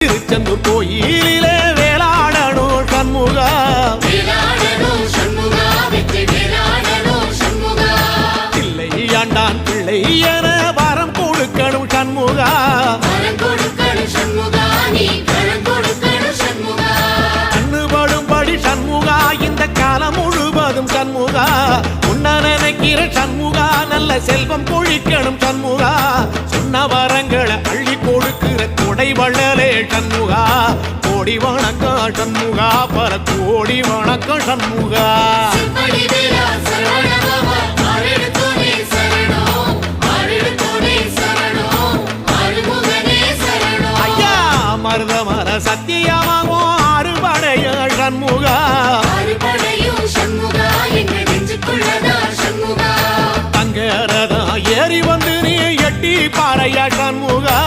திருச்செந்தூர் கோயிலிலே வேளாடணும் சண்முகா, பிள்ளை ஆண்டான் பிள்ளை என வரம் கொடுக்கணும் சண்முகா, கண்ணுபடும்படி சண்முகா இந்த காலம் முழுவதும் சண்முகா, உன்ன நினைக்கிற சண்முகா நல்ல செல்வம் பொழிக்கணும் சண்முகா, சொன்ன வரங்களை அள்ளி கொடுக்கிற கொடை வள்ளலே சண்முகா, கோடி வணக்கம் சண்முகா, பல கோடி வணக்கம் சண்முகா. ஐயா மருதமர சத்தியமாகும் அறுபடைய சண்முகா, தங்கரதா ஏறி வந்து நீ எட்டி பாறையா சண்முகா.